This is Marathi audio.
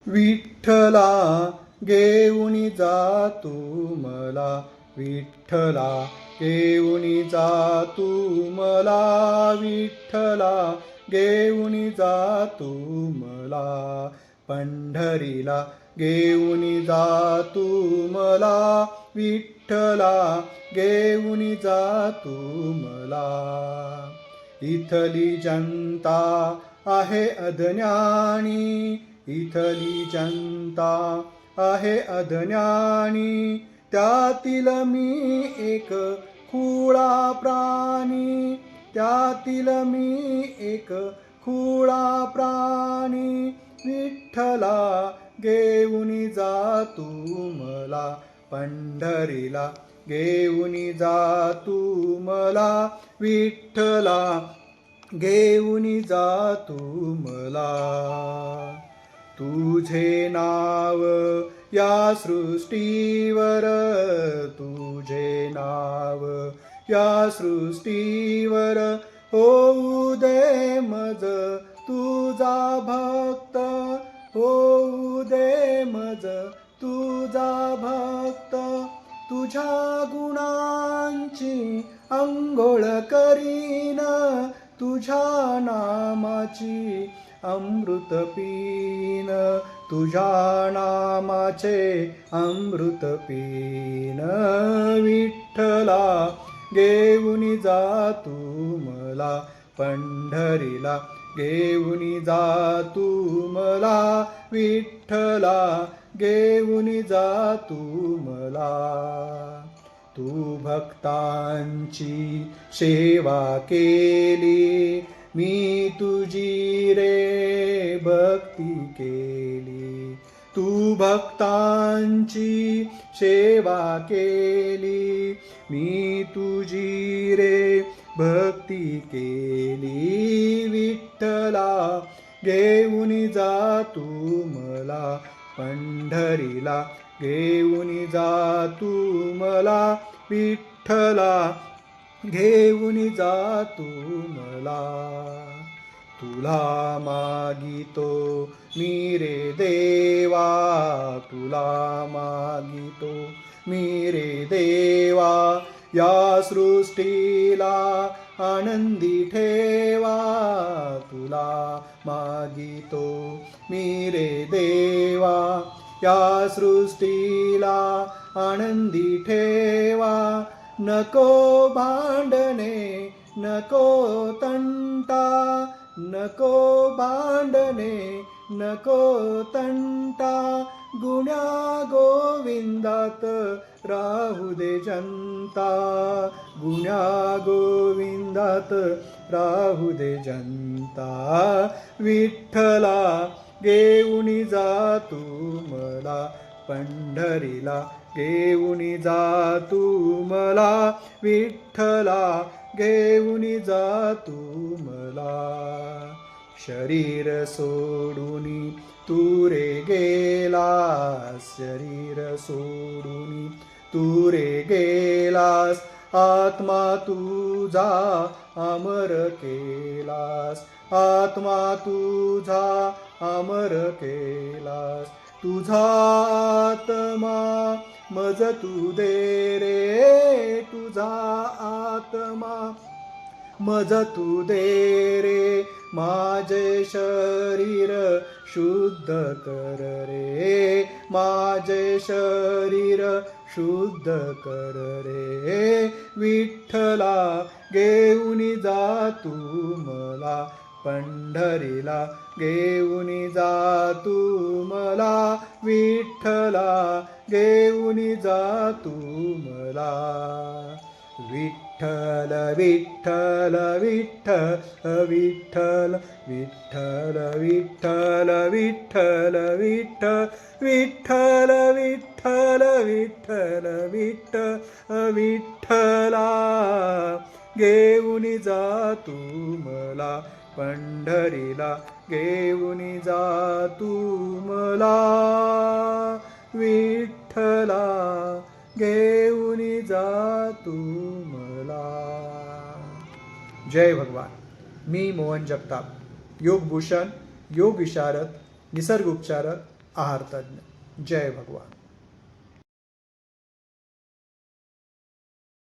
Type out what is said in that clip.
विठ्ठला घेऊन जा तू मला, विठ्ठला घेऊन जा तू मला, विठ्ठला घेऊन जा तू मला, पंढरीला घेऊन जा तू मला, विठ्ठला घेऊन जा तू मला. इथली जनता आहे अज्ञानी, इथली जनता आहे अज्ञानी, त्यातील मी एक खुळा प्राणी, त्यातील मी एक खुळा प्राणी, विठ्ठला घेऊन जा तू मला, पंढरीला घेऊन जा तू मला, विठ्ठला घेऊन जा तू मला. तुझे नाव या सृष्टीवर, तुझे नाव या सृष्टीवर, होऊ दे मज तुझा भक्त, होऊ दे मज तुझा भक्त, तुझ्या गुणांची अंघोळ करीन, तुझ्या नामाची अमृत पीन, तुझ्या नामाचे अमृत पीन, विठ्ठला घेऊन जा तू मला, पंढरीला घेऊन जा तू मला, विठ्ठला घेऊन जा तू मला. तू भक्तांची सेवा केली, मी तुझी रे भक्ती केली, तू भक्तांची सेवा केली, मी तुझी रे भक्ती केली, विठ्ठला घेऊन जा तू मला, पंढरीला घेऊन जा तू मला, विठ्ठला घेऊन जा तू मला. तुला मागितो मी रे देवा, तुला मागितो मी रे देवा, या सृष्टीला आनंदी ठेवा, तुला मागितो मी रे देवा, या सृष्टीला आनंदी ठेवा, नको भांडणे नको तंटा, नको भांडणे नको तंटा, गुण्या गोविंदात राहू दे जनता, गुण्या गोविंदात राहू दे जनता, विठ्ठला घेऊन जा तू मला, पंढरीला घेऊन जा तू मला, विठ्ठला घेऊन जा तू मला. शरीर सोडून तू रे गेलास, शरीर सोडून तू रे गेलास, आत्मा तुझा अमर केलास, आत्मा तुझा अमर केलास, तुझा आत्मा मज तू दे रे, तुझा आत्मा मज तू दे रे, माझे शरीर शुद्ध कर रे, माझे शरीर शुद्ध कर रे, विठ्ठला घेऊन जा तू मला, पंढरीला घेऊन जा तू मला, विठ्ठला घेऊन जा तू मला. विठ्ठल विठ्ठल विठ्ठल विठ्ठल विठ्ठल विठ्ठल विठ्ठल विठ्ठल विठ्ठल विठ्ठल विठ्ठल विठ्ठल, विठ्ठला घेऊन जा तू मला, पंढरीला घेऊन जा तू मला, विठ्ठला घेऊन जा तू मला. जय भगवान. मी मोहन जगताप, योगभूषण, योग विशारद, निसर्ग उपचारक, आहार तज्ज्ञ. जय भगवान.